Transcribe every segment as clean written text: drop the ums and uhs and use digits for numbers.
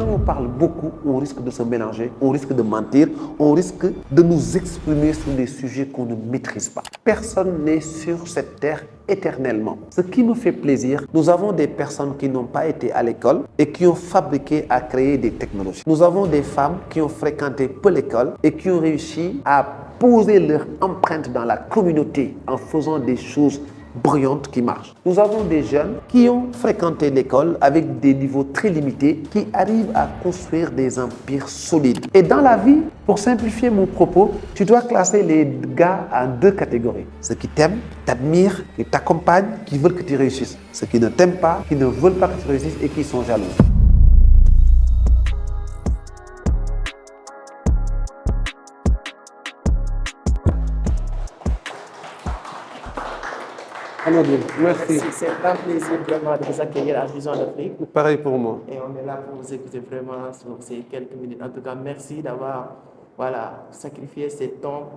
quand on parle beaucoup, on risque de se mélanger, on risque de mentir, on risque de nous exprimer sur des sujets qu'on ne maîtrise pas. Personne n'est sur cette terre éternellement. Ce qui me fait plaisir, nous avons des personnes qui n'ont pas été à l'école et qui ont fabriqué à créer des technologies. Nous avons des femmes qui ont fréquenté peu l'école et qui ont réussi à poser leur empreinte dans la communauté en faisant des choses brillantes qui marchent. Nous avons des jeunes qui ont fréquenté l'école avec des niveaux très limités, qui arrivent à construire des empires solides. Et dans la vie, pour simplifier mon propos, tu dois classer les gars en deux catégories. Ceux qui t'aiment, t'admirent, qui t'accompagnent, qui veulent que tu réussisses. Ceux qui ne t'aiment pas, qui ne veulent pas que tu réussisses et qui sont jaloux. Merci. C'est un grand plaisir vraiment de vous accueillir à Vision d'Afrique. Pareil pour moi. Et on est là pour vous écouter vraiment sur ces quelques minutes. En tout cas, merci d'avoir sacrifié ce temps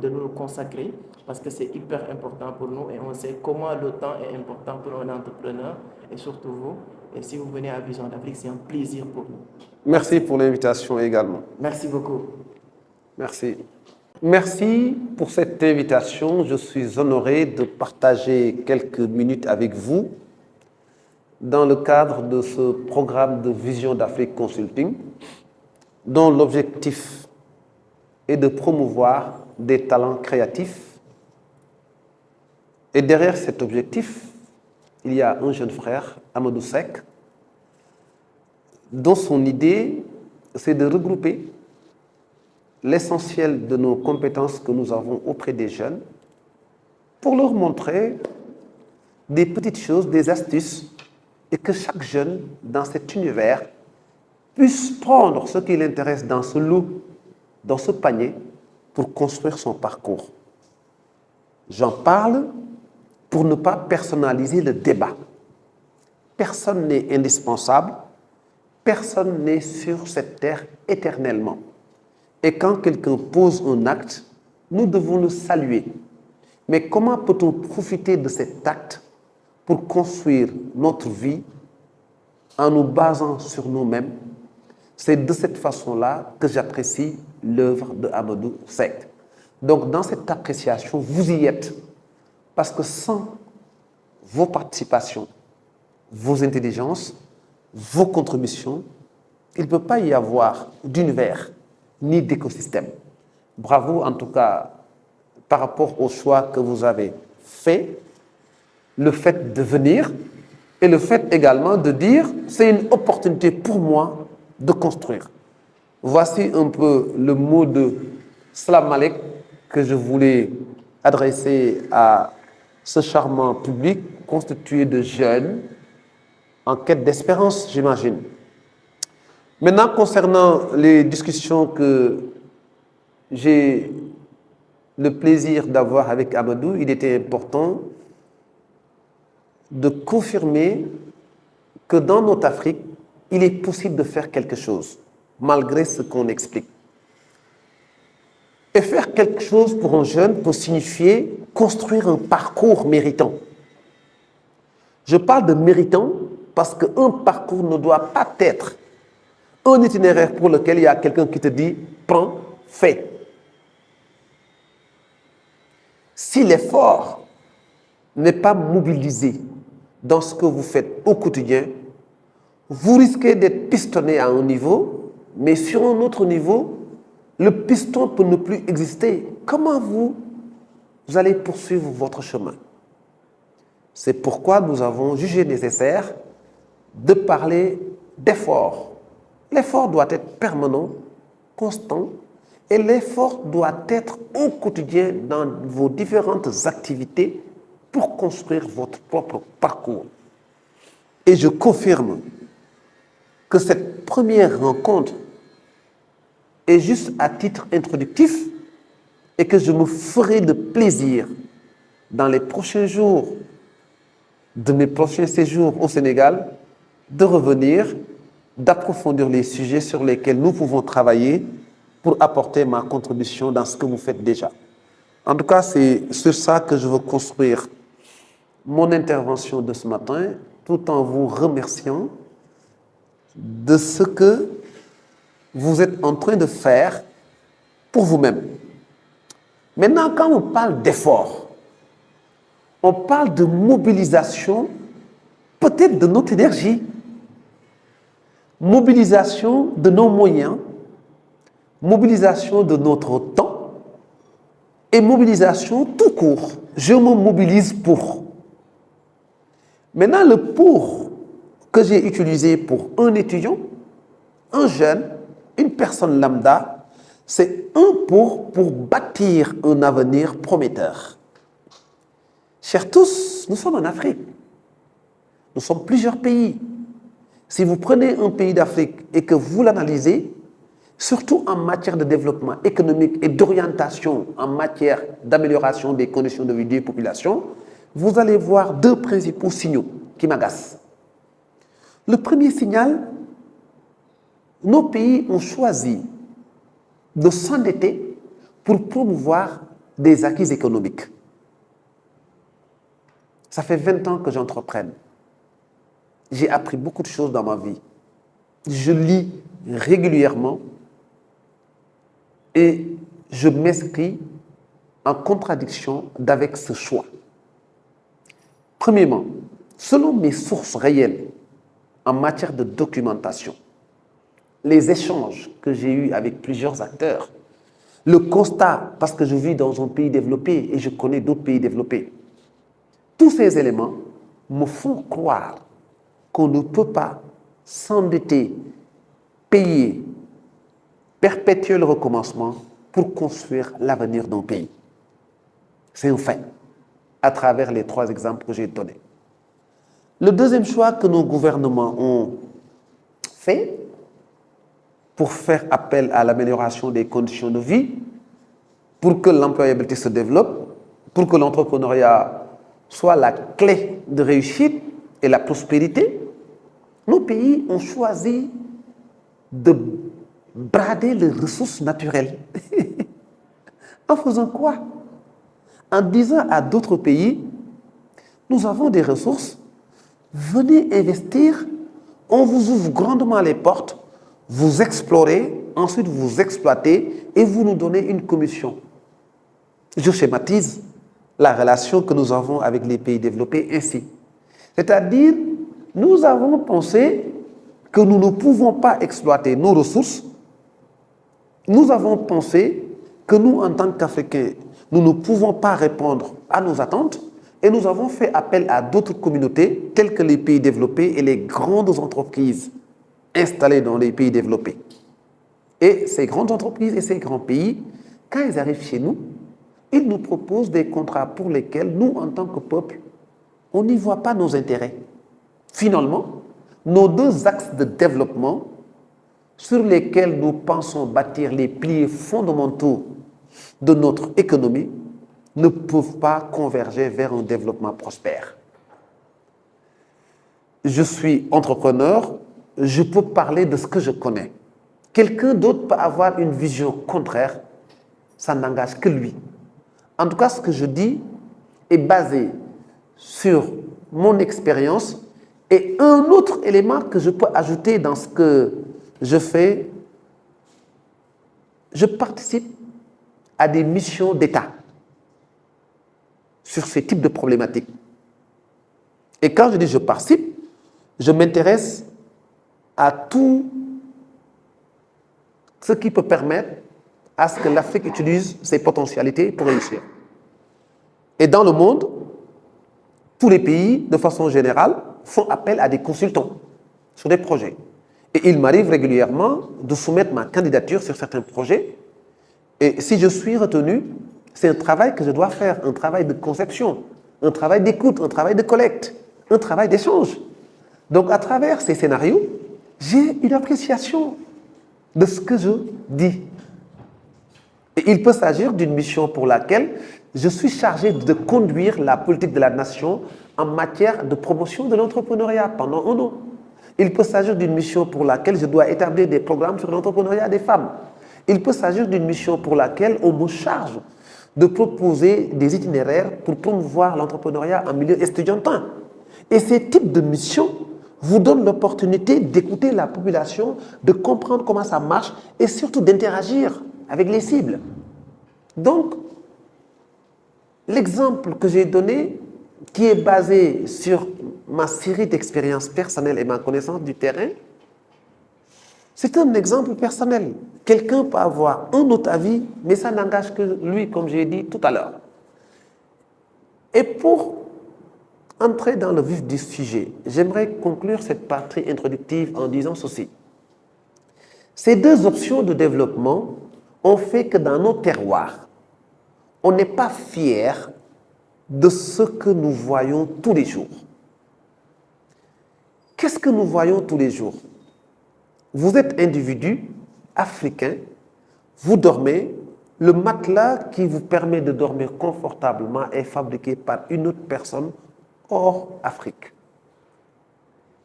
de nous consacrer parce que c'est hyper important pour nous et on sait comment le temps est important pour un entrepreneur et surtout vous. Et si vous venez à Vision d'Afrique, c'est un plaisir pour nous. Merci pour l'invitation également. Merci beaucoup. Merci. Merci pour cette invitation. Je suis honoré de partager quelques minutes avec vous dans le cadre de ce programme de Vision d'Afrique Consulting, dont l'objectif est de promouvoir des talents créatifs. Et derrière cet objectif, il y a un jeune frère, Amadou Seck, dont son idée, c'est de regrouper l'essentiel de nos compétences que nous avons auprès des jeunes pour leur montrer des petites choses, des astuces et que chaque jeune dans cet univers puisse prendre ce qui l'intéresse dans ce lot, dans ce panier pour construire son parcours. J'en parle pour ne pas personnaliser le débat. Personne n'est indispensable, personne n'est sur cette terre éternellement. Et quand quelqu'un pose un acte, nous devons le saluer. Mais comment peut-on profiter de cet acte pour construire notre vie en nous basant sur nous-mêmes? C'est de cette façon-là que j'apprécie l'œuvre de Amadou Seck. Donc dans cette appréciation, vous y êtes. Parce que sans vos participations, vos intelligences, vos contributions, il ne peut pas y avoir d'univers ni d'écosystème. Bravo en tout cas par rapport au choix que vous avez fait, le fait de venir et le fait également de dire c'est une opportunité pour moi de construire. Voici un peu le mot de Salam Alek que je voulais adresser à ce charmant public constitué de jeunes en quête d'espérance, j'imagine. Maintenant, concernant les discussions que j'ai le plaisir d'avoir avec Amadou, il était important de confirmer que dans notre Afrique, il est possible de faire quelque chose, malgré ce qu'on explique. Et faire quelque chose pour un jeune peut signifier construire un parcours méritant. Je parle de méritant parce qu'un parcours ne doit pas être un itinéraire pour lequel il y a quelqu'un qui te dit « prends, fais ». Si l'effort n'est pas mobilisé dans ce que vous faites au quotidien, vous risquez d'être pistonné à un niveau, mais sur un autre niveau, le piston peut ne plus exister. Comment vous allez poursuivre votre chemin? C'est pourquoi nous avons jugé nécessaire de parler d'effort. L'effort doit être permanent, constant, et l'effort doit être au quotidien dans vos différentes activités pour construire votre propre parcours. Et je confirme que cette première rencontre est juste à titre introductif et que je me ferai de plaisir dans les prochains jours de mes prochains séjours au Sénégal de revenir, d'approfondir les sujets sur lesquels nous pouvons travailler pour apporter ma contribution dans ce que vous faites déjà. En tout cas, c'est sur ça que je veux construire mon intervention de ce matin, tout en vous remerciant de ce que vous êtes en train de faire pour vous-même. Maintenant, quand on parle d'effort, on parle de mobilisation, peut-être de notre énergie, mobilisation de nos moyens, mobilisation de notre temps et mobilisation tout court. Je me mobilise pour. Maintenant, le pour que j'ai utilisé pour un étudiant, un jeune, une personne lambda, c'est un pour bâtir un avenir prometteur. Chers tous, nous sommes en Afrique. Nous sommes plusieurs pays. Si vous prenez un pays d'Afrique et que vous l'analysez, surtout en matière de développement économique et d'orientation en matière d'amélioration des conditions de vie des populations, vous allez voir deux principaux signaux qui m'agacent. Le premier signal, nos pays ont choisi de s'endetter pour promouvoir des acquis économiques. Ça fait 20 ans que j'entreprenne. J'ai appris beaucoup de choses dans ma vie. Je lis régulièrement et je m'inscris en contradiction avec ce choix. Premièrement, selon mes sources réelles en matière de documentation, les échanges que j'ai eus avec plusieurs acteurs, le constat, parce que je vis dans un pays développé et je connais d'autres pays développés, tous ces éléments me font croire qu'on ne peut pas s'endetter, payer, perpétuer le recommencement pour construire l'avenir d'un pays. C'est un fait, à travers les trois exemples que j'ai donnés. Le deuxième choix que nos gouvernements ont fait pour faire appel à l'amélioration des conditions de vie, pour que l'employabilité se développe, pour que l'entrepreneuriat soit la clé de réussite et la prospérité, nos pays ont choisi de brader les ressources naturelles. En faisant quoi? En disant à d'autres pays, nous avons des ressources, venez investir, on vous ouvre grandement les portes, vous explorez, ensuite vous exploitez et vous nous donnez une commission. Je schématise la relation que nous avons avec les pays développés ainsi. C'est-à-dire, nous avons pensé que nous ne pouvons pas exploiter nos ressources. Nous avons pensé que nous, en tant qu'Africains, nous ne pouvons pas répondre à nos attentes et nous avons fait appel à d'autres communautés telles que les pays développés et les grandes entreprises installées dans les pays développés. Et ces grandes entreprises et ces grands pays, quand ils arrivent chez nous, ils nous proposent des contrats pour lesquels nous, en tant que peuple, on n'y voit pas nos intérêts. Finalement, nos deux axes de développement sur lesquels nous pensons bâtir les piliers fondamentaux de notre économie ne peuvent pas converger vers un développement prospère. Je suis entrepreneur, je peux parler de ce que je connais. Quelqu'un d'autre peut avoir une vision contraire, ça n'engage que lui. En tout cas, ce que je dis est basé sur mon expérience et un autre élément que je peux ajouter dans ce que je fais, je participe à des missions d'État sur ce type de problématiques. Et quand je dis je participe, je m'intéresse à tout ce qui peut permettre à ce que l'Afrique utilise ses potentialités pour réussir. Et dans le monde, tous les pays, de façon générale, font appel à des consultants sur des projets. Et il m'arrive régulièrement de soumettre ma candidature sur certains projets. Et si je suis retenu, c'est un travail que je dois faire, un travail de conception, un travail d'écoute, un travail de collecte, un travail d'échange. Donc à travers ces scénarios, j'ai une appréciation de ce que je dis. Et il peut s'agir d'une mission pour laquelle je suis chargé de conduire la politique de la nation en matière de promotion de l'entrepreneuriat pendant un an. Il peut s'agir d'une mission pour laquelle je dois établir des programmes sur l'entrepreneuriat des femmes. Il peut s'agir d'une mission pour laquelle on me charge de proposer des itinéraires pour promouvoir l'entrepreneuriat en milieu estudiantin. Et ces types de missions vous donne l'opportunité d'écouter la population, de comprendre comment ça marche et surtout d'interagir avec les cibles. Donc, l'exemple que j'ai donné, qui est basé sur ma série d'expériences personnelles et ma connaissance du terrain, c'est un exemple personnel. Quelqu'un peut avoir un autre avis, mais ça n'engage que lui, comme j'ai dit tout à l'heure. Et pour entrer dans le vif du sujet, j'aimerais conclure cette partie introductive en disant ceci. Ces deux options de développement ont fait que dans nos terroirs, on n'est pas fier de ce que nous voyons tous les jours. Qu'est-ce que nous voyons tous les jours? Vous êtes individu africain, vous dormez, le matelas qui vous permet de dormir confortablement est fabriqué par une autre personne hors Afrique.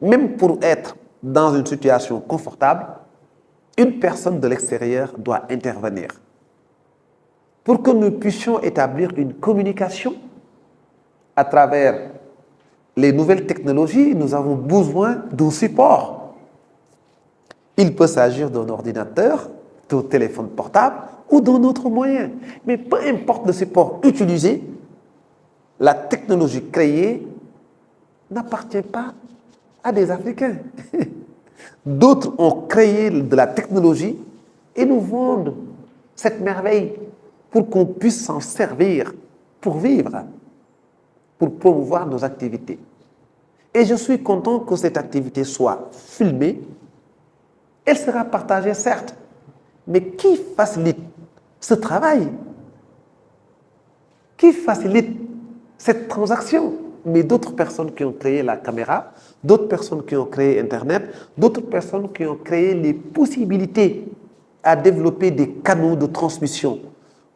Même pour être dans une situation confortable, une personne de l'extérieur doit intervenir. Pour que nous puissions établir une communication à travers les nouvelles technologies, nous avons besoin d'un support. Il peut s'agir d'un ordinateur, d'un téléphone portable ou d'un autre moyen. Mais peu importe le support utilisé, la technologie créée n'appartient pas à des Africains. D'autres ont créé de la technologie et nous vendent cette merveille pour qu'on puisse s'en servir pour vivre, pour promouvoir nos activités. Et je suis content que cette activité soit filmée. Elle sera partagée, certes, mais qui facilite ce travail? Qui facilite cette transaction? Mais d'autres personnes qui ont créé la caméra, d'autres personnes qui ont créé Internet, d'autres personnes qui ont créé les possibilités à développer des canaux de transmission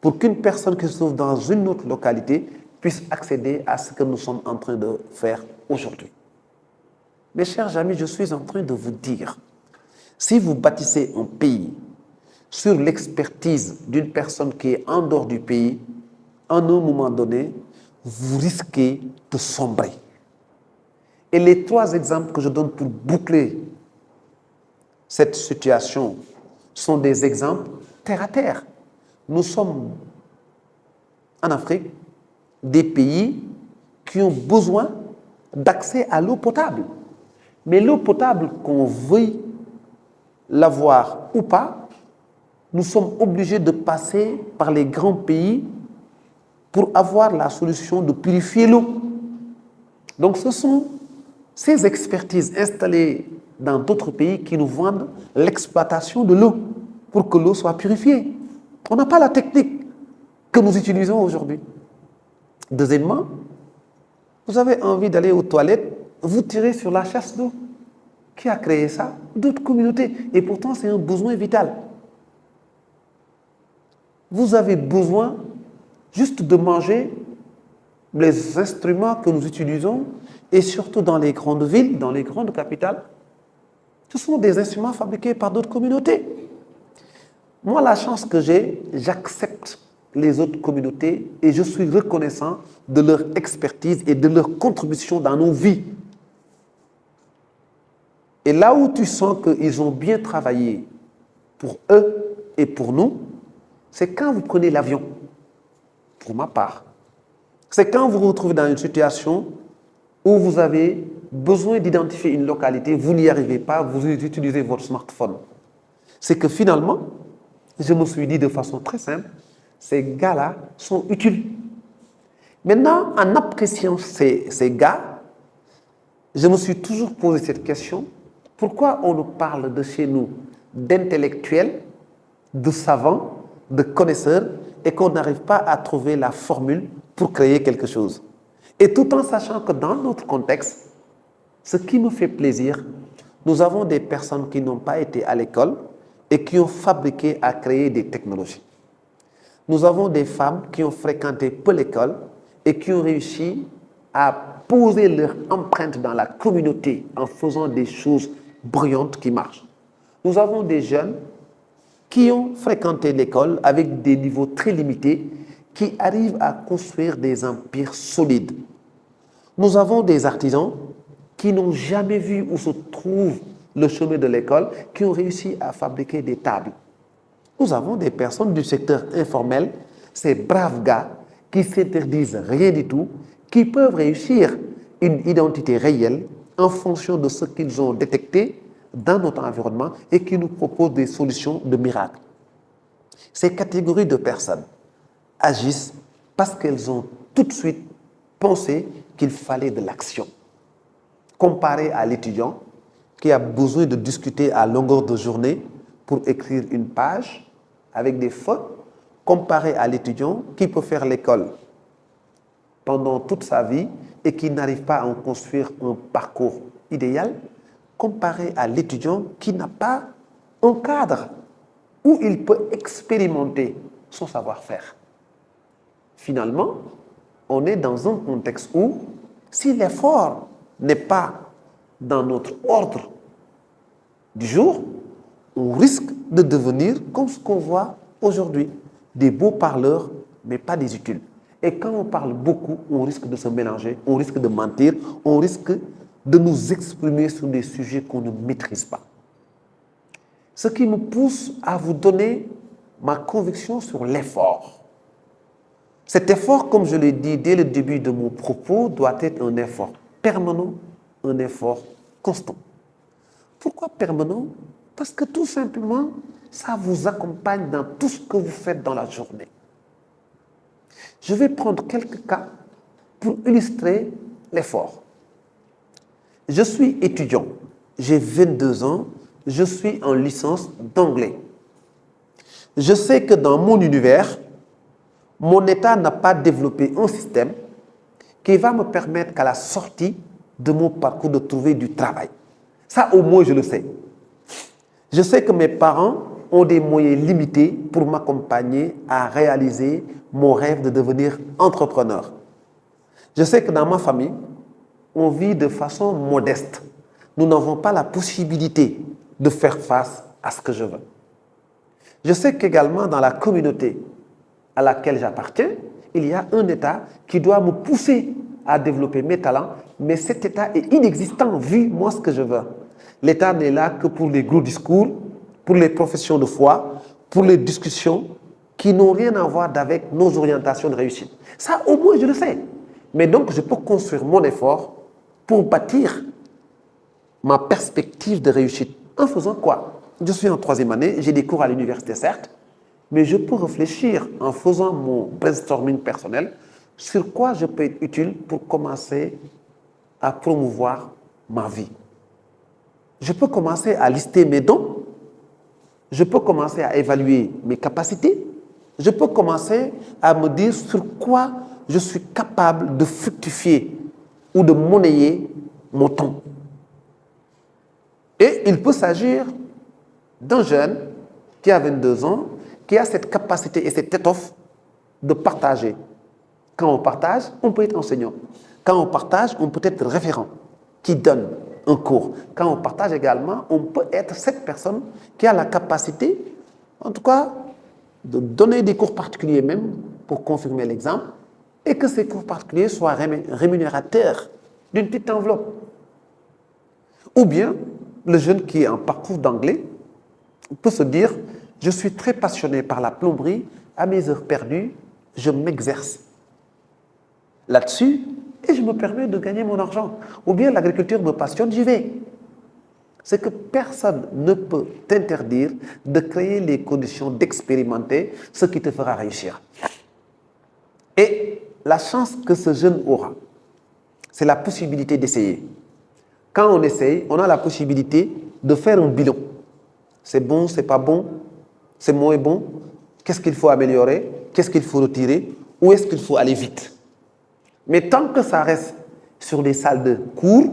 pour qu'une personne qui se trouve dans une autre localité puisse accéder à ce que nous sommes en train de faire aujourd'hui. Mes chers amis, je suis en train de vous dire, si vous bâtissez un pays sur l'expertise d'une personne qui est en dehors du pays, en un moment donné, vous risquez de sombrer. Et les trois exemples que je donne pour boucler cette situation sont des exemples terre à terre. Nous sommes en Afrique des pays qui ont besoin d'accès à l'eau potable. Mais l'eau potable, qu'on veuille l'avoir ou pas, nous sommes obligés de passer par les grands pays pour avoir la solution de purifier l'eau. Donc ce sont ces expertises installées dans d'autres pays qui nous vendent l'exploitation de l'eau pour que l'eau soit purifiée. On n'a pas la technique que nous utilisons aujourd'hui. Deuxièmement, vous avez envie d'aller aux toilettes, vous tirez sur la chasse d'eau. Qui a créé ça? D'autres communautés. Et pourtant, c'est un besoin vital. Vous avez besoin juste de manger les instruments que nous utilisons, et surtout dans les grandes villes, dans les grandes capitales. Ce sont des instruments fabriqués par d'autres communautés. Moi, la chance que j'ai, j'accepte les autres communautés et je suis reconnaissant de leur expertise et de leur contribution dans nos vies. Et là où tu sens qu'ils ont bien travaillé pour eux et pour nous, c'est quand vous prenez l'avion, pour ma part. C'est quand vous vous retrouvez dans une situation où vous avez besoin d'identifier une localité, vous n'y arrivez pas, vous utilisez votre smartphone. C'est que finalement, je me suis dit de façon très simple, ces gars-là sont utiles. Maintenant, en appréciant ces gars, je me suis toujours posé cette question, pourquoi on nous parle de chez nous d'intellectuels, de savants, de connaisseurs, et qu'on n'arrive pas à trouver la formule pour créer quelque chose? Et tout en sachant que dans notre contexte, ce qui me fait plaisir, nous avons des personnes qui n'ont pas été à l'école et qui ont fabriqué à créer des technologies. Nous avons des femmes qui ont fréquenté peu l'école et qui ont réussi à poser leur empreinte dans la communauté en faisant des choses brillantes qui marchent. Nous avons des jeunes qui ont fréquenté l'école avec des niveaux très limités, qui arrivent à construire des empires solides. Nous avons des artisans qui n'ont jamais vu où se trouve le chemin de l'école, qui ont réussi à fabriquer des tables. Nous avons des personnes du secteur informel, ces braves gars qui s'interdisent rien du tout, qui peuvent réussir une identité réelle en fonction de ce qu'ils ont détecté dans notre environnement et qui nous proposent des solutions de miracle. Ces catégories de personnes agissent parce qu'elles ont tout de suite pensé qu'il fallait de l'action. Comparé à l'étudiant qui a besoin de discuter à longueur de journée pour écrire une page avec des fautes, comparé à l'étudiant qui peut faire l'école pendant toute sa vie et qui n'arrive pas à en construire un parcours idéal, comparé à l'étudiant qui n'a pas un cadre où il peut expérimenter son savoir-faire. Finalement, on est dans un contexte où, si l'effort n'est pas dans notre ordre du jour, on risque de devenir comme ce qu'on voit aujourd'hui, des beaux parleurs, mais pas des utiles. Et quand on parle beaucoup, on risque de se mélanger, on risque de mentir, on risque de nous exprimer sur des sujets qu'on ne maîtrise pas. Ce qui me pousse à vous donner ma conviction sur l'effort. Cet effort, comme je l'ai dit dès le début de mon propos, doit être un effort permanent, un effort constant. Pourquoi permanent? Parce que tout simplement, ça vous accompagne dans tout ce que vous faites dans la journée. Je vais prendre quelques cas pour illustrer l'effort. Je suis étudiant, j'ai 22 ans, je suis en licence d'anglais. Je sais que dans mon univers, mon État n'a pas développé un système qui va me permettre qu'à la sortie de mon parcours de trouver du travail. Ça, au moins, je le sais. Je sais que mes parents ont des moyens limités pour m'accompagner à réaliser mon rêve de devenir entrepreneur. Je sais que dans ma famille, on vit de façon modeste. Nous n'avons pas la possibilité de faire face à ce que je veux. Je sais qu'également dans la communauté à laquelle j'appartiens, il y a un État qui doit me pousser à développer mes talents, mais cet État est inexistant vu moi ce que je veux. L'État n'est là que pour les gros discours, pour les professions de foi, pour les discussions qui n'ont rien à voir avec nos orientations de réussite. Ça, au moins, je le sais. Mais donc, je peux construire mon effort pour bâtir ma perspective de réussite. En faisant quoi? Je suis en 3e année, j'ai des cours à l'université, certes, mais je peux réfléchir en faisant mon brainstorming personnel sur quoi je peux être utile pour commencer à promouvoir ma vie. Je peux commencer à lister mes dons, je peux commencer à évaluer mes capacités, je peux commencer à me dire sur quoi je suis capable de fructifier ou de monnayer mon temps. Et il peut s'agir d'un jeune qui a 22 ans, qui a cette capacité et cette étoffe de partager. Quand on partage, on peut être enseignant. Quand on partage, on peut être référent qui donne un cours. Quand on partage également, on peut être cette personne qui a la capacité, en tout cas, de donner des cours particuliers même, pour confirmer l'exemple, et que ces cours particuliers soient rémunérateurs d'une petite enveloppe. Ou bien, le jeune qui est en parcours d'anglais peut se dire, je suis très passionné par la plomberie, à mes heures perdues, je m'exerce là-dessus et je me permets de gagner mon argent. Ou bien l'agriculture me passionne, j'y vais. C'est que personne ne peut t'interdire de créer les conditions d'expérimenter ce qui te fera réussir. Et la chance que ce jeune aura, c'est la possibilité d'essayer. Quand on essaye, on a la possibilité de faire un bilan. C'est bon, c'est pas bon, c'est moins bon, qu'est-ce qu'il faut améliorer, qu'est-ce qu'il faut retirer, où est-ce qu'il faut aller vite. Mais tant que ça reste sur les salles de cours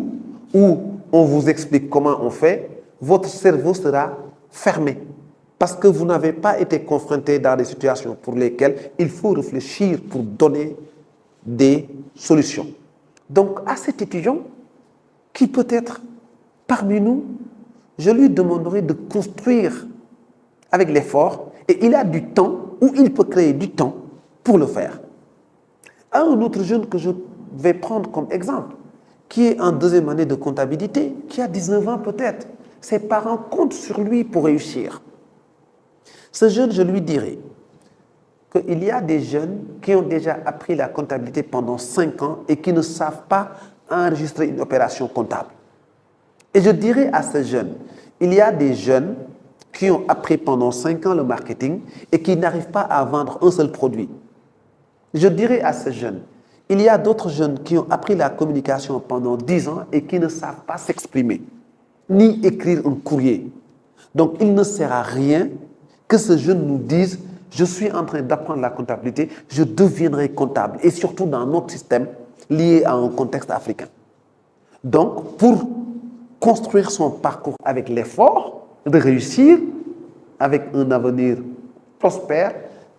où on vous explique comment on fait, votre cerveau sera fermé parce que vous n'avez pas été confronté dans des situations pour lesquelles il faut réfléchir pour donner des solutions. Donc, à cet étudiant qui peut être parmi nous, je lui demanderai de construire avec l'effort et il a du temps ou il peut créer du temps pour le faire. Un autre jeune que je vais prendre comme exemple, qui est en deuxième année de comptabilité, qui a 19 ans peut-être. Ses parents comptent sur lui pour réussir. Ce jeune, je lui dirais qu'il y a des jeunes qui ont déjà appris la comptabilité pendant 5 ans et qui ne savent pas enregistrer une opération comptable. Et je dirais à ce jeune, il y a des jeunes qui ont appris pendant 5 ans le marketing et qui n'arrivent pas à vendre un seul produit. Je dirais à ce jeune, il y a d'autres jeunes qui ont appris la communication pendant 10 ans et qui ne savent pas s'exprimer, ni écrire un courrier. Donc, il ne sert à rien que ce jeune nous dise « Je suis en train d'apprendre la comptabilité, je deviendrai comptable. » Et surtout dans notre système lié à un contexte africain. Donc, pour construire son parcours avec l'effort de réussir, avec un avenir prospère,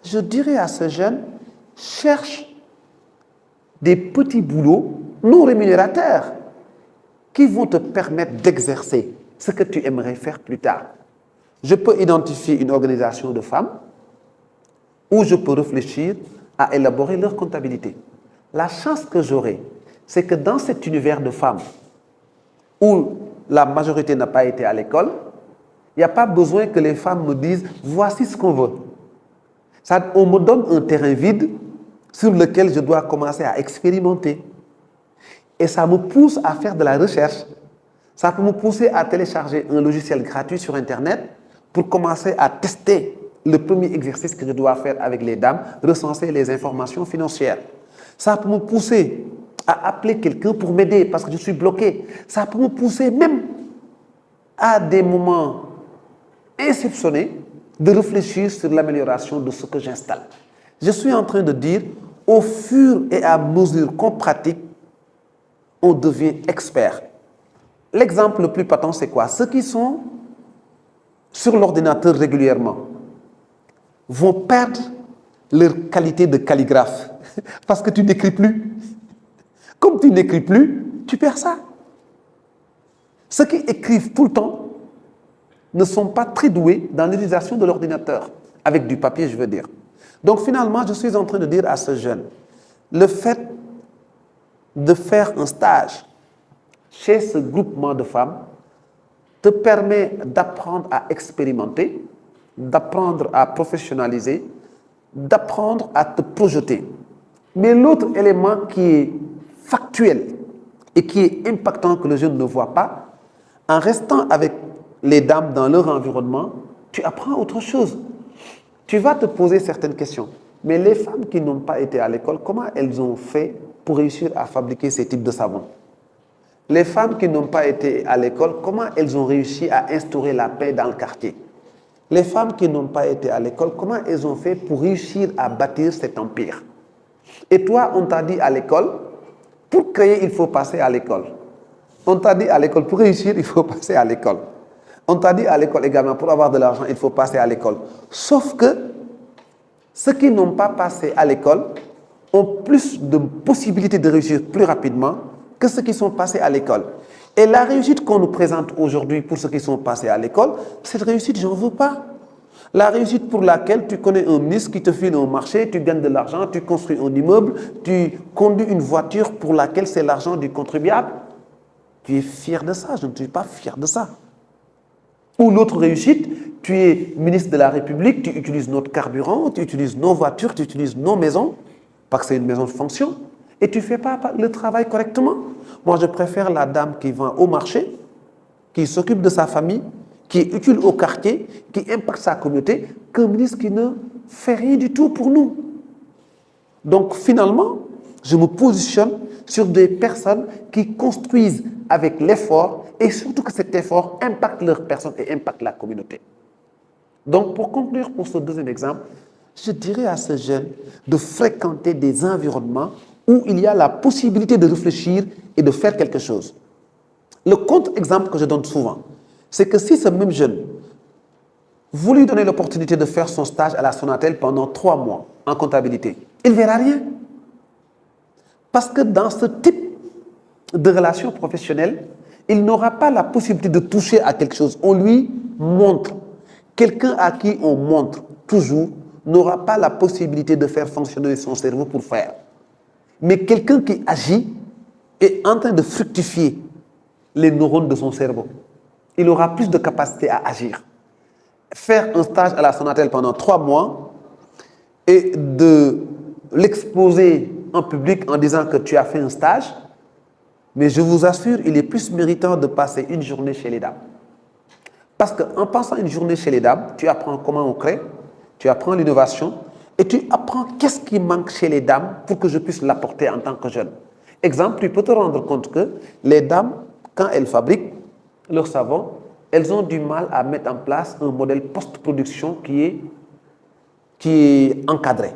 je dirais à ce jeune, cherche des petits boulots non rémunérateurs qui vont te permettre d'exercer ce que tu aimerais faire plus tard. Je peux identifier une organisation de femmes où je peux réfléchir à élaborer leur comptabilité. La chance que j'aurai, c'est que dans cet univers de femmes où la majorité n'a pas été à l'école, il n'y a pas besoin que les femmes me disent « voici ce qu'on veut ». On me donne un terrain vide sur lequel je dois commencer à expérimenter. Et ça me pousse à faire de la recherche. Ça peut me pousser à télécharger un logiciel gratuit sur Internet pour commencer à tester le premier exercice que je dois faire avec les dames, recenser les informations financières. Ça peut me pousser à appeler quelqu'un pour m'aider parce que je suis bloqué. Ça peut me pousser même à des moments insoupçonnés de réfléchir sur l'amélioration de ce que j'installe. Je suis en train de dire, au fur et à mesure qu'on pratique, on devient expert. L'exemple le plus patent, c'est quoi? Ceux qui sont sur l'ordinateur régulièrement vont perdre leur qualité de calligraphe parce que tu n'écris plus. Comme tu n'écris plus, tu perds ça. Ceux qui écrivent tout le temps ne sont pas très doués dans l'utilisation de l'ordinateur, avec du papier, je veux dire. Donc finalement, je suis en train de dire à ce jeune, le fait de faire un stage chez ce groupement de femmes te permet d'apprendre à expérimenter, d'apprendre à professionnaliser, d'apprendre à te projeter. Mais l'autre élément qui est factuel et qui est impactant que le jeune ne voit pas, en restant avec les dames dans leur environnement, tu apprends autre chose. Tu vas te poser certaines questions. Mais les femmes qui n'ont pas été à l'école, comment elles ont fait pour réussir à fabriquer ces types de savons? Les femmes qui n'ont pas été à l'école, comment elles ont réussi à instaurer la paix dans le quartier? Les femmes qui n'ont pas été à l'école, comment elles ont fait pour réussir à bâtir cet empire? Et toi, on t'a dit à l'école, pour créer, il faut passer à l'école. On t'a dit à l'école, pour réussir, il faut passer à l'école. On t'a dit à l'école également, pour avoir de l'argent, il faut passer à l'école. Sauf que ceux qui n'ont pas passé à l'école ont plus de possibilités de réussir plus rapidement que ceux qui sont passés à l'école. Et la réussite qu'on nous présente aujourd'hui pour ceux qui sont passés à l'école, cette réussite, j'en veux pas. La réussite pour laquelle tu connais un ministre qui te file un marché, tu gagnes de l'argent, tu construis un immeuble, tu conduis une voiture pour laquelle c'est l'argent du contribuable. Tu es fier de ça, je ne suis pas fier de ça. Ou l'autre réussite, tu es ministre de la République, tu utilises notre carburant, tu utilises nos voitures, tu utilises nos maisons, parce que c'est une maison de fonction, et tu ne fais pas le travail correctement. Moi, je préfère la dame qui vend au marché, qui s'occupe de sa famille, qui est utile au quartier, qui impacte sa communauté, qu'un ministre qui ne fait rien du tout pour nous. Donc finalement, je me positionne sur des personnes qui construisent avec l'effort et surtout que cet effort impacte leur personne et impacte la communauté. Donc pour conclure pour ce deuxième exemple, je dirais à ces jeunes de fréquenter des environnements où il y a la possibilité de réfléchir et de faire quelque chose. Le contre-exemple que je donne souvent, c'est que si ce même jeune, vous lui donnez l'opportunité de faire son stage à la Sonatel pendant 3 mois en comptabilité, il ne verra rien. Parce que dans ce type de relation professionnelle, il n'aura pas la possibilité de toucher à quelque chose. On lui montre. Quelqu'un à qui on montre toujours n'aura pas la possibilité de faire fonctionner son cerveau pour faire. Mais quelqu'un qui agit est en train de fructifier les neurones de son cerveau. Il aura plus de capacité à agir. Faire un stage à la Sonatel pendant 3 mois et de l'exposer en public en disant que tu as fait un stage, mais je vous assure, il est plus méritant de passer une journée chez les dames. Parce qu'en passant une journée chez les dames, tu apprends comment on crée, tu apprends l'innovation et tu apprends qu'est-ce qui manque chez les dames pour que je puisse l'apporter en tant que jeune. Exemple, tu peux te rendre compte que les dames, quand elles fabriquent leur savon, elles ont du mal à mettre en place un modèle post-production qui est encadré.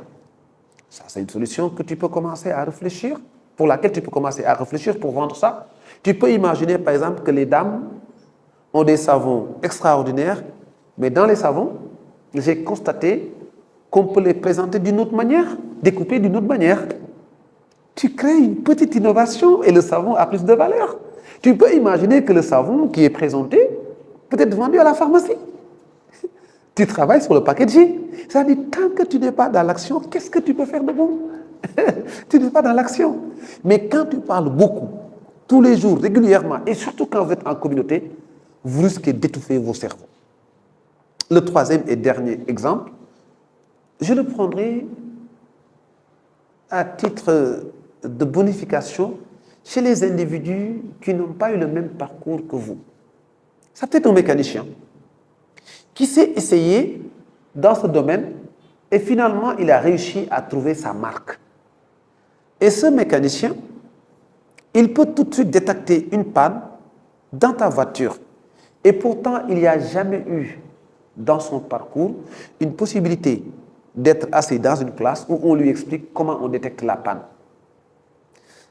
Ça, c'est une solution que tu peux commencer à réfléchir, pour laquelle tu peux commencer à réfléchir pour vendre ça. Tu peux imaginer, par exemple, que les dames ont des savons extraordinaires, mais dans les savons, j'ai constaté qu'on peut les présenter d'une autre manière, découper d'une autre manière. Tu crées une petite innovation et le savon a plus de valeur. Tu peux imaginer que le savon qui est présenté peut être vendu à la pharmacie. Tu travailles sur le packaging. C'est-à-dire, tant que tu n'es pas dans l'action, qu'est-ce que tu peux faire de bon? Tu n'es pas dans l'action. Mais quand tu parles beaucoup, tous les jours, régulièrement, et surtout quand vous êtes en communauté, vous risquez d'étouffer vos cerveaux. Le troisième et dernier exemple, je le prendrai à titre de bonification chez les individus qui n'ont pas eu le même parcours que vous. Ça peut être un mécanicien qui s'est essayé dans ce domaine et finalement il a réussi à trouver sa marque. Et ce mécanicien, il peut tout de suite détecter une panne dans ta voiture. Et pourtant, il n'y a jamais eu dans son parcours une possibilité d'être assis dans une classe où on lui explique comment on détecte la panne.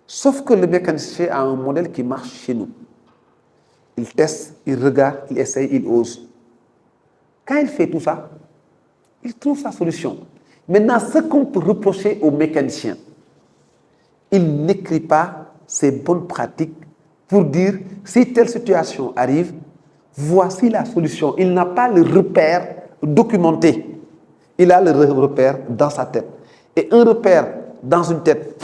Sauf que le mécanicien a un modèle qui marche chez nous. Il teste, il regarde, il essaye, il ose. Quand il fait tout ça, il trouve sa solution. Maintenant, ce qu'on peut reprocher au mécanicien, il n'écrit pas ses bonnes pratiques pour dire si telle situation arrive, voici la solution. Il n'a pas le repère documenté. Il a le repère dans sa tête. Et un repère dans une tête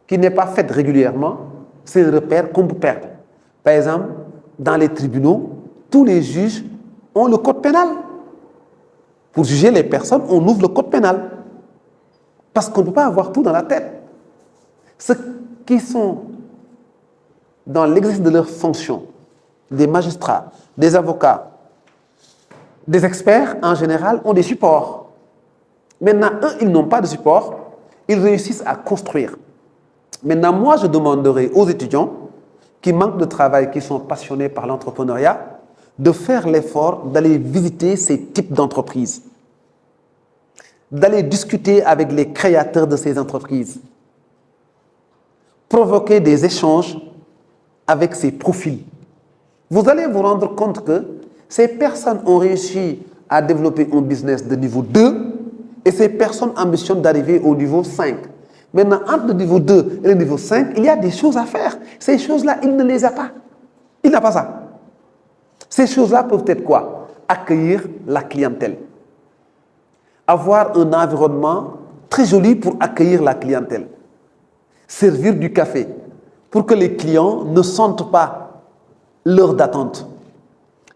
qui n'est pas faite régulièrement, c'est un repère qu'on peut perdre. Par exemple, dans les tribunaux, tous les juges ont le code pénal. Pour juger les personnes, on ouvre le code pénal. Parce qu'on ne peut pas avoir tout dans la tête. Ceux qui sont dans l'exercice de leurs fonctions, des magistrats, des avocats, des experts en général ont des supports. Maintenant, eux, ils n'ont pas de support, ils réussissent à construire. Maintenant, moi, je demanderai aux étudiants qui manquent de travail, qui sont passionnés par l'entrepreneuriat, de faire l'effort d'aller visiter ces types d'entreprises, d'aller discuter avec les créateurs de ces entreprises, provoquer des échanges avec ces profils. Vous allez vous rendre compte que ces personnes ont réussi à développer un business de niveau 2 et ces personnes ambitionnent d'arriver au niveau 5. Maintenant, entre le niveau 2 et le niveau 5, il y a des choses à faire. Ces choses-là, il ne les a pas. Il n'a pas ça. Ces choses-là peuvent être quoi? Accueillir la clientèle. Avoir un environnement très joli pour accueillir la clientèle. Servir du café pour que les clients ne sentent pas l'heure d'attente.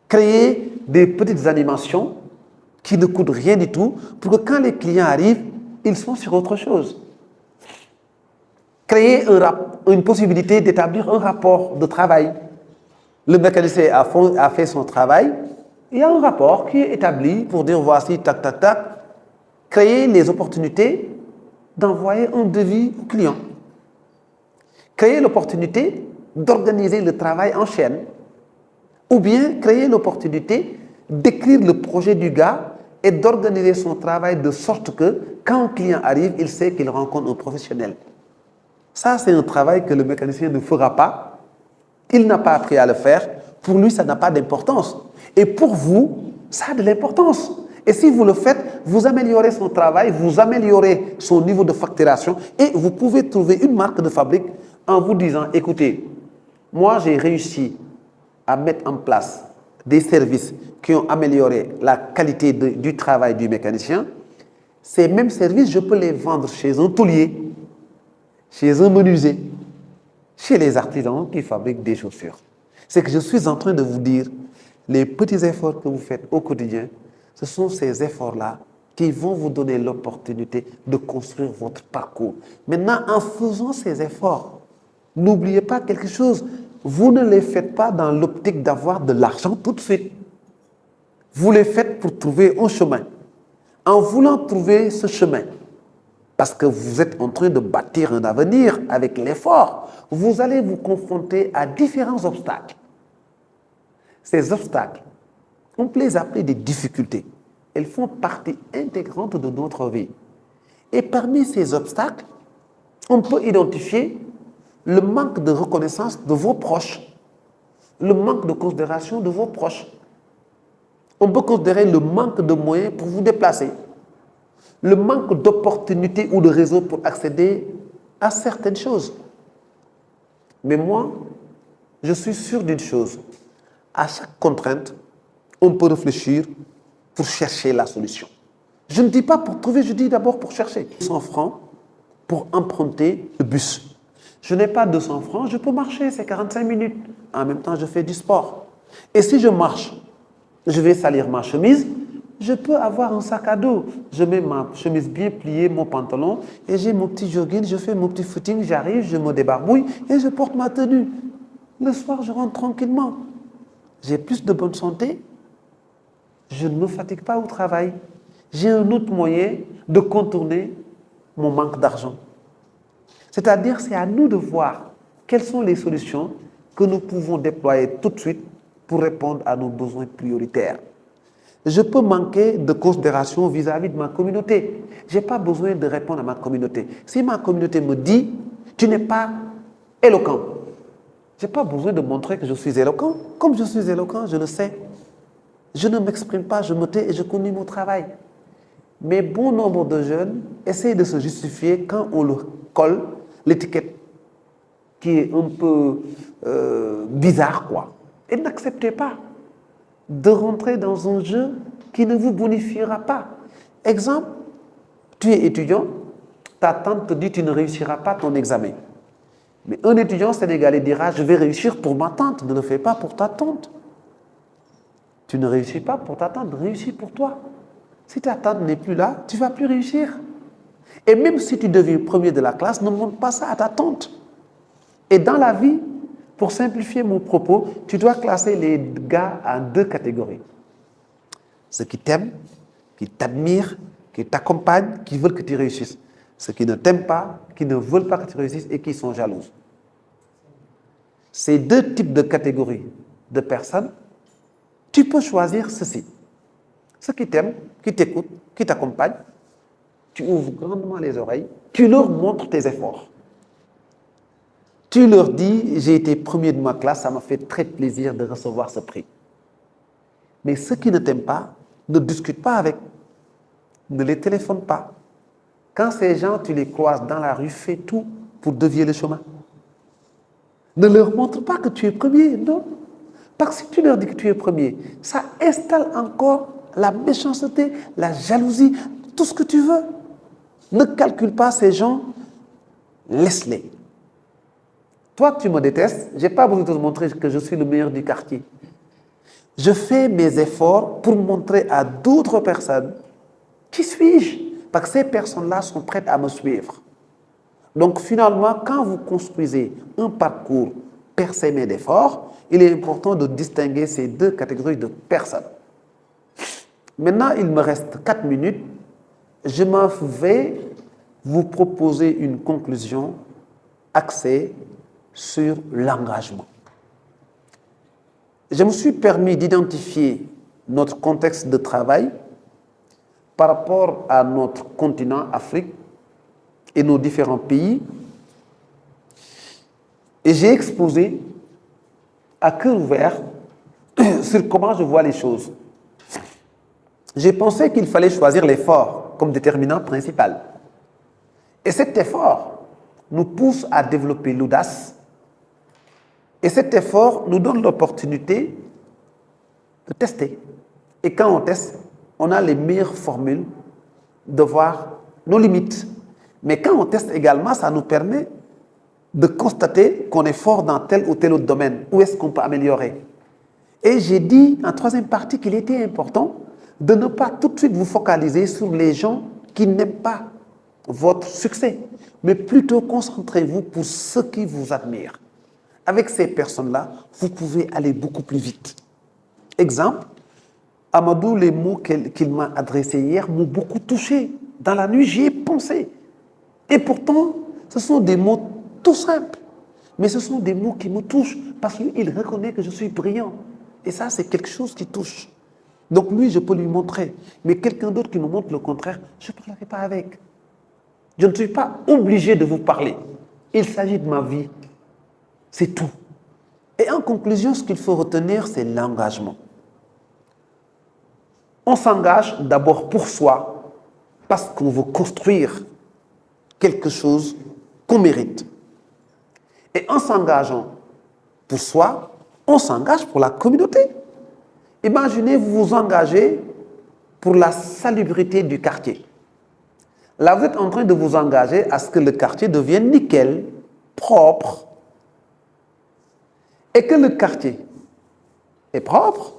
Créer des petites animations qui ne coûtent rien du tout pour que quand les clients arrivent, ils sont sur autre chose. Créer une possibilité d'établir un rapport de travail. Le mécanicien a fait son travail, il y a un rapport qui est établi pour dire voici, tac, tac, tac. Créer les opportunités d'envoyer un devis au client. Créer l'opportunité d'organiser le travail en chaîne. Ou bien créer l'opportunité d'écrire le projet du gars et d'organiser son travail de sorte que quand un client arrive, il sait qu'il rencontre un professionnel. Ça, c'est un travail que le mécanicien ne fera pas. Il n'a pas appris à le faire. Pour lui, ça n'a pas d'importance. Et pour vous, ça a de l'importance. Et si vous le faites, vous améliorez son travail, vous améliorez son niveau de facturation et vous pouvez trouver une marque de fabrique en vous disant, écoutez, moi j'ai réussi à mettre en place des services qui ont amélioré la qualité du travail du mécanicien. Ces mêmes services, je peux les vendre chez un tôlier, chez un menuisier, chez les artisans qui fabriquent des chaussures. C'est que je suis en train de vous dire, les petits efforts que vous faites au quotidien, ce sont ces efforts-là qui vont vous donner l'opportunité de construire votre parcours. Maintenant, en faisant ces efforts, n'oubliez pas quelque chose, vous ne les faites pas dans l'optique d'avoir de l'argent tout de suite. Vous les faites pour trouver un chemin. En voulant trouver ce chemin, parce que vous êtes en train de bâtir un avenir avec l'effort, vous allez vous confronter à différents obstacles. Ces obstacles, on peut les appeler des difficultés. Elles font partie intégrante de notre vie. Et parmi ces obstacles, on peut identifier le manque de reconnaissance de vos proches, le manque de considération de vos proches. On peut considérer le manque de moyens pour vous déplacer, le manque d'opportunités ou de réseaux pour accéder à certaines choses. Mais moi, je suis sûr d'une chose. À chaque contrainte, on peut réfléchir pour chercher la solution. Je ne dis pas pour trouver, je dis d'abord pour chercher. 100 francs pour emprunter le bus. Je n'ai pas 200 francs, je peux marcher, c'est 45 minutes. En même temps, je fais du sport. Et si je marche, je vais salir ma chemise, je peux avoir un sac à dos. Je mets ma chemise bien pliée, mon pantalon, et j'ai mon petit jogging, je fais mon petit footing, j'arrive, je me débarbouille et je porte ma tenue. Le soir, je rentre tranquillement. J'ai plus de bonne santé, je ne me fatigue pas au travail. J'ai un autre moyen de contourner mon manque d'argent. C'est-à-dire, c'est à nous de voir quelles sont les solutions que nous pouvons déployer tout de suite pour répondre à nos besoins prioritaires. Je peux manquer de considération vis-à-vis de ma communauté. Je n'ai pas besoin de répondre à ma communauté. Si ma communauté me dit, tu n'es pas éloquent, je n'ai pas besoin de montrer que je suis éloquent. Comme je suis éloquent, je le sais. Je ne m'exprime pas, je me tais et je continue mon travail. Mais bon nombre de jeunes essayent de se justifier quand on leur colle l'étiquette qui est un peu bizarre, quoi. Et n'acceptez pas de rentrer dans un jeu qui ne vous bonifiera pas. Exemple, tu es étudiant, ta tante te dit tu ne réussiras pas ton examen. Mais un étudiant sénégalais dira je vais réussir pour ma tante, ne le fais pas pour ta tante. Tu ne réussis pas pour ta tante, réussis pour toi. Si ta tante n'est plus là, tu ne vas plus réussir. Et même si tu deviens premier de la classe, ne montre pas ça à ta tante. Et dans la vie, pour simplifier mon propos, tu dois classer les gars en 2 catégories. Ceux qui t'aiment, qui t'admirent, qui t'accompagnent, qui veulent que tu réussisses. Ceux qui ne t'aiment pas, qui ne veulent pas que tu réussisses et qui sont jaloux. Ces 2 types de catégories de personnes, tu peux choisir ceci. Ceux qui t'aiment, qui t'écoutent, qui t'accompagnent, tu ouvres grandement les oreilles, tu leur montres tes efforts. Tu leur dis, j'ai été premier de ma classe, ça m'a fait très plaisir de recevoir ce prix. Mais ceux qui ne t'aiment pas, ne discute pas avec, ne les téléphone pas. Quand ces gens, tu les croises dans la rue, fais tout pour dévier le chemin. Ne leur montre pas que tu es premier, non. Parce que si tu leur dis que tu es premier, ça installe encore la méchanceté, la jalousie, tout ce que tu veux. Ne calcule pas ces gens, laisse-les. Toi, tu me détestes, je n'ai pas besoin de te montrer que je suis le meilleur du quartier. Je fais mes efforts pour montrer à d'autres personnes qui suis-je, parce que ces personnes-là sont prêtes à me suivre. Donc finalement, quand vous construisez un parcours parsemé d'efforts, il est important de distinguer ces 2 catégories de personnes. Maintenant, il me reste 4 minutes. Je m'en vais vous proposer une conclusion axée sur l'engagement. Je me suis permis d'identifier notre contexte de travail par rapport à notre continent, Afrique, et nos différents pays. Et j'ai exposé à cœur ouvert sur comment je vois les choses. J'ai pensé qu'il fallait choisir l'effort comme déterminant principal. Et cet effort nous pousse à développer l'audace. Et cet effort nous donne l'opportunité de tester. Et quand on teste, on a les meilleures formules de voir nos limites. Mais quand on teste également, ça nous permet de constater qu'on est fort dans tel ou tel autre domaine. Où est-ce qu'on peut améliorer? Et j'ai dit en troisième partie qu'il était important de ne pas tout de suite vous focaliser sur les gens qui n'aiment pas votre succès, mais plutôt concentrez-vous pour ceux qui vous admirent. Avec ces personnes-là, vous pouvez aller beaucoup plus vite. Exemple, Amadou, les mots qu'il m'a adressés hier m'ont beaucoup touché. Dans la nuit, j'y ai pensé. Et pourtant, ce sont des mots tout simples, mais ce sont des mots qui me touchent parce qu'il reconnaît que je suis brillant. Et ça, c'est quelque chose qui touche. Donc lui, je peux lui montrer. Mais quelqu'un d'autre qui me montre le contraire, je ne parlerai pas avec. Je ne suis pas obligé de vous parler. Il s'agit de ma vie. C'est tout. Et en conclusion, ce qu'il faut retenir, c'est l'engagement. On s'engage d'abord pour soi, parce qu'on veut construire quelque chose qu'on mérite. Et en s'engageant pour soi, on s'engage pour la communauté. Imaginez, vous vous engagez pour la salubrité du quartier. Là, vous êtes en train de vous engager à ce que le quartier devienne nickel, propre. Et que le quartier est propre,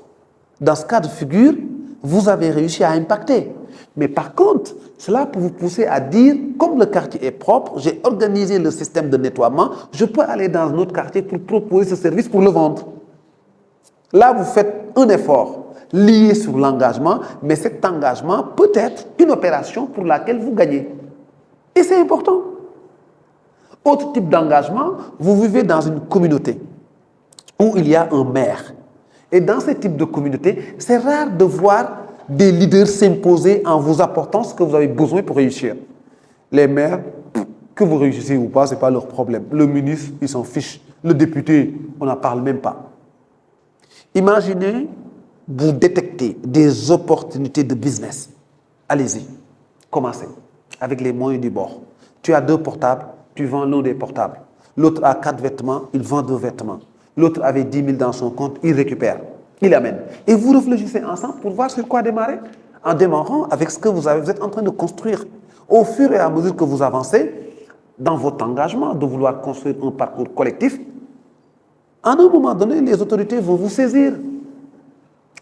dans ce cas de figure, vous avez réussi à impacter. Mais par contre, cela peut vous pousser à dire, comme le quartier est propre, j'ai organisé le système de nettoiement, je peux aller dans un autre quartier pour proposer ce service pour le vendre. Là, vous faites un effort lié sur l'engagement, mais cet engagement peut être une opération pour laquelle vous gagnez. Et c'est important. Autre type d'engagement, vous vivez dans une communauté où il y a un maire. Et dans ce type de communauté, c'est rare de voir des leaders s'imposer en vous apportant ce que vous avez besoin pour réussir. Les maires, que vous réussissez ou pas, ce n'est pas leur problème. Le ministre, il s'en fiche. Le député, on n'en parle même pas. Imaginez, vous détectez des opportunités de business. Allez-y, commencez avec les moyens du bord. Tu as 2 portables, tu vends l'un des portables. L'autre a 4 vêtements, il vend 2 vêtements. L'autre avait 10 000 dans son compte, il récupère, il amène. Et vous réfléchissez ensemble pour voir sur quoi démarrer. En démarrant avec ce que vous êtes en train de construire. Au fur et à mesure que vous avancez, dans votre engagement de vouloir construire un parcours collectif, à un moment donné, les autorités vont vous saisir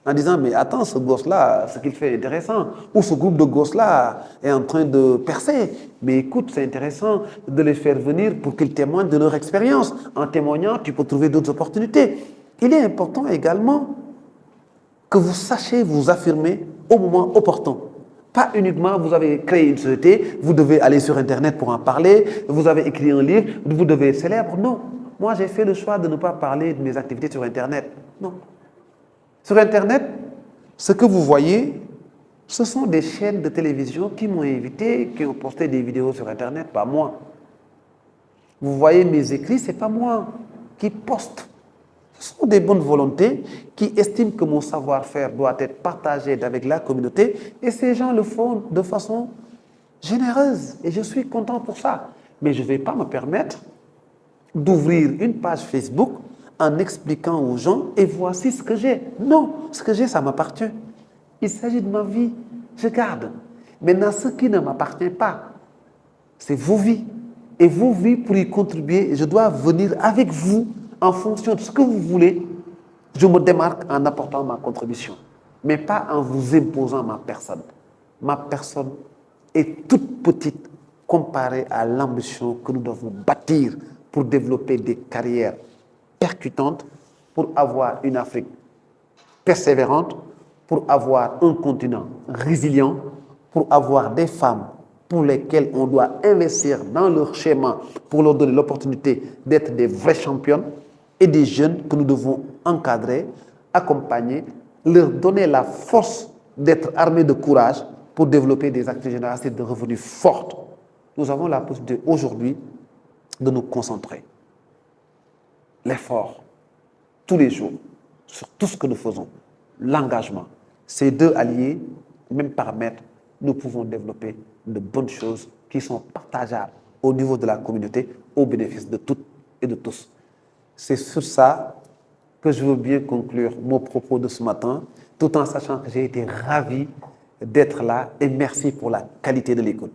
en disant, mais attends, ce gosse-là, ce qu'il fait est intéressant. Ou ce groupe de gosses-là est en train de percer. Mais écoute, c'est intéressant de les faire venir pour qu'ils témoignent de leur expérience. En témoignant, tu peux trouver d'autres opportunités. Il est important également que vous sachiez vous affirmer au moment opportun. Pas uniquement, vous avez créé une société, vous devez aller sur Internet pour en parler, vous avez écrit un livre, vous devez être célèbre. Non. Moi, j'ai fait le choix de ne pas parler de mes activités sur Internet. Non. Sur Internet, ce que vous voyez, ce sont des chaînes de télévision qui m'ont invité, qui ont posté des vidéos sur Internet, pas moi. Vous voyez mes écrits, ce n'est pas moi qui poste. Ce sont des bonnes volontés qui estiment que mon savoir-faire doit être partagé avec la communauté et ces gens le font de façon généreuse et je suis content pour ça. Mais je ne vais pas me permettre d'ouvrir une page Facebook en expliquant aux gens et voici ce que j'ai. Non, ce que j'ai, ça m'appartient. Il s'agit de ma vie, je garde. Maintenant, ce qui ne m'appartient pas, c'est vos vies. Et vos vies, pour y contribuer, je dois venir avec vous en fonction de ce que vous voulez. Je me démarque en apportant ma contribution, mais pas en vous imposant ma personne. Ma personne est toute petite comparée à l'ambition que nous devons bâtir pour développer des carrières percutantes, pour avoir une Afrique persévérante, pour avoir un continent résilient, pour avoir des femmes pour lesquelles on doit investir dans leur schéma pour leur donner l'opportunité d'être des vraies championnes et des jeunes que nous devons encadrer, accompagner, leur donner la force d'être armés de courage pour développer des activités génératives de revenus fortes. Nous avons la possibilité aujourd'hui de nous concentrer. L'effort, tous les jours, sur tout ce que nous faisons, l'engagement. Ces deux alliés, même paramètres, nous pouvons développer de bonnes choses qui sont partageables au niveau de la communauté, au bénéfice de toutes et de tous. C'est sur ça que je veux bien conclure mon propos de ce matin, tout en sachant que j'ai été ravi d'être là et merci pour la qualité de l'écoute.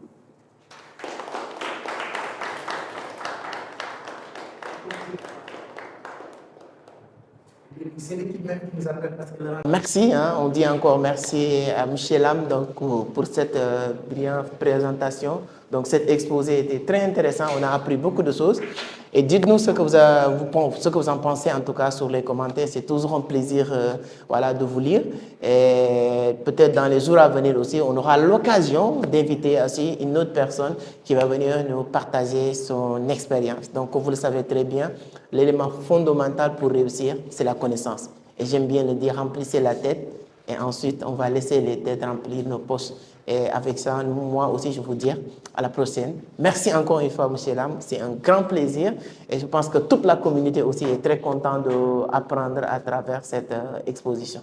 c'est l'équipe même qui nous appelle parce que... Merci, hein, on dit encore merci à Michel Lam donc, pour cette brillante présentation. Donc cet exposé était très intéressant, on a appris beaucoup de choses. Et dites-nous ce que vous en pensez en tout cas sur les commentaires, c'est toujours un plaisir voilà, de vous lire. Et peut-être dans les jours à venir aussi, on aura l'occasion d'inviter aussi une autre personne qui va venir nous partager son expérience. Donc comme vous le savez très bien, l'élément fondamental pour réussir, c'est la connaissance. Et j'aime bien le dire, remplissez la tête et ensuite on va laisser les têtes remplir nos poches. Et avec ça, moi aussi, je vous dis à la prochaine. Merci encore une fois, M. Lam. C'est un grand plaisir. Et je pense que toute la communauté aussi est très contente d'apprendre à travers cette exposition.